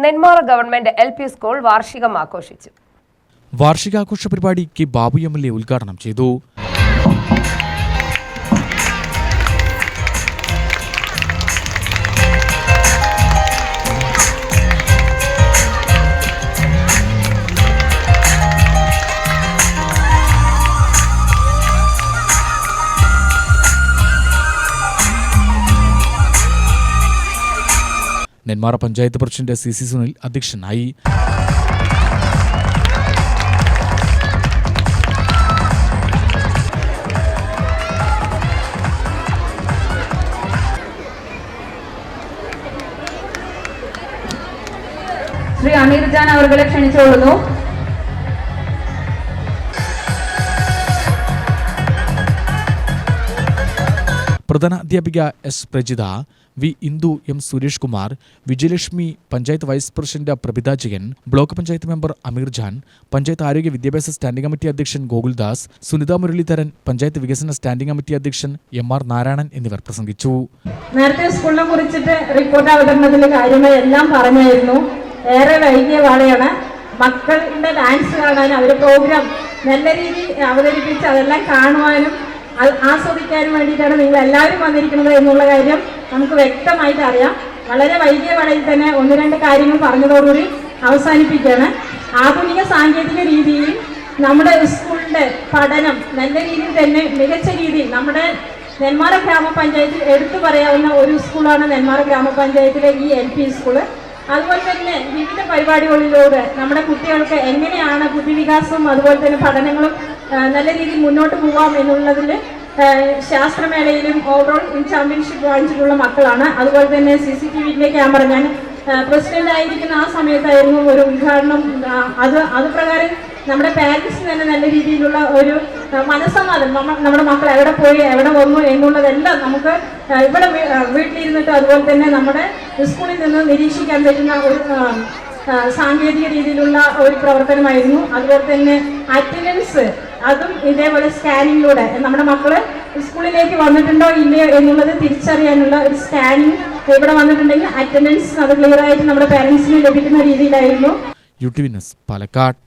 Nenmara government LP school വാർഷികം ആഘോഷിച്ചു. വാർഷികാഘോഷ പരിപാടി കെ ബാബു MLA ഉദ്ഘാടനം ചെയ്തു. നെന്മാറ പഞ്ചായത്ത് പ്രസിഡന്റ് CC സുനിൽ അധ്യക്ഷനായി. ശ്രീ അമീർ ജാൻ അവരെ ക്ഷണിച്ചുകൊള്ളുന്നു. പ്രധാന അധ്യാപിക S. Prajitha, V. Indu, M. Suresh Kumar, Vijayalakshmi, panchayat vice president Prabhitha Jayan, block panchayat member Ameer Jan, panchayat ആരോഗ്യ വിദ്യാഭ്യാസ സ്റ്റാൻഡിംഗ് കമ്മിറ്റി അധ്യക്ഷൻ ഗോകുൽദാസ്, സുനിത മുരളീധരൻ, പഞ്ചായത്ത് വികസന സ്റ്റാൻഡിംഗ് കമ്മിറ്റി അധ്യക്ഷൻ MR നാരായണൻ എന്നിവർ പ്രസംഗിച്ചു. നേരത്തെ സ്കൂളിനെ കുറിച്ചിട്ട് റിപ്പോർട്ട് അവതരണത്തിലെ കാര്യങ്ങൾ എല്ലാം പറഞ്ഞായിരുന്നു. ഏറെ വൈകിയ പാടെയാണ് മക്കളുടെ ഡാൻസ് കാണാനും അവരുടെ പ്രോഗ്രാം നല്ല രീതിയിൽ അവതരിപ്പിച്ച് അതെല്ലാം കാണുവാനും ആസ്വദിക്കാനും വേണ്ടിയിട്ടാണ് നിങ്ങൾ എല്ലാവരും വന്നിരിക്കുന്നത് എന്നുള്ള കാര്യം നമുക്ക് വ്യക്തമായിട്ട് അറിയാം. വളരെ വൈകിയ വേളയിൽ തന്നെ 1-2 കാര്യങ്ങൾ പറഞ്ഞതോടുകൂടി അവസാനിപ്പിക്കുകയാണ്. ആധുനിക സാങ്കേതിക രീതിയിൽ നമ്മുടെ സ്കൂളിൻ്റെ പഠനം നല്ല രീതിയിൽ തന്നെ മികച്ച രീതിയിൽ നമ്മുടെ നെന്മാറ ഗ്രാമപഞ്ചായത്തിൽ എടുത്തു പറയാവുന്ന ഒരു സ്കൂളാണ് നെന്മാറ ഗ്രാമപഞ്ചായത്തിലെ ഈ LP സ്കൂള്. അതുപോലെ തന്നെ വിവിധ പരിപാടികളിലൂടെ നമ്മുടെ കുട്ടികൾക്ക് എങ്ങനെയാണ് ബുദ്ധിവികാസവും അതുപോലെ തന്നെ പഠനങ്ങളും നല്ല രീതിയിൽ മുന്നോട്ട് പോകാം എന്നുള്ളതിൽ ശാസ്ത്രമേളയിലും ഓവറോൾ ചാമ്പ്യൻഷിപ്പ് വാങ്ങിച്ചിട്ടുള്ള മക്കളാണ്. അതുപോലെ തന്നെ CCTV ക്യാമറ ഞാൻ പ്രസിഡന്റ് ആയിരിക്കുന്ന ആ സമയത്തായിരുന്നു ഒരു ഉദ്ഘാടനം. അത് പ്രകാരം നമ്മുടെ പാരൻസിന് തന്നെ നല്ല രീതിയിലുള്ള ഒരു മനസ്സമാധാനം, നമ്മുടെ മക്കൾ എവിടെ പോയി എവിടെ വന്നു എന്നുള്ളതെല്ലാം നമുക്ക് ഇവിടെ വീട്ടിലിരുന്നിട്ട് അതുപോലെ തന്നെ നമ്മുടെ സ്കൂളിൽ നിന്ന് നിരീക്ഷിക്കാൻ പറ്റുന്ന ഒരു സാങ്കേതിക രീതിയിലുള്ള ഒരു പ്രവർത്തനമായിരുന്നു. അതുപോലെ തന്നെ അറ്റൻഡൻസ് അതും ഇതേപോലെ സ്കാനിങ്ങിലൂടെ നമ്മുടെ മക്കള് സ്കൂളിലേക്ക് വന്നിട്ടുണ്ടോ ഇല്ലയോ എന്നുള്ളത് തിരിച്ചറിയാനുള്ള ഒരു സ്കാനിങ് ഇവിടെ വന്നിട്ടുണ്ടെങ്കിൽ അറ്റൻഡൻസ് അത് ക്ലിയർ ആയിട്ട് നമ്മുടെ പാരൻസിന് ലഭിക്കുന്ന രീതിയിലായിരുന്നു. UTV news Palakkad.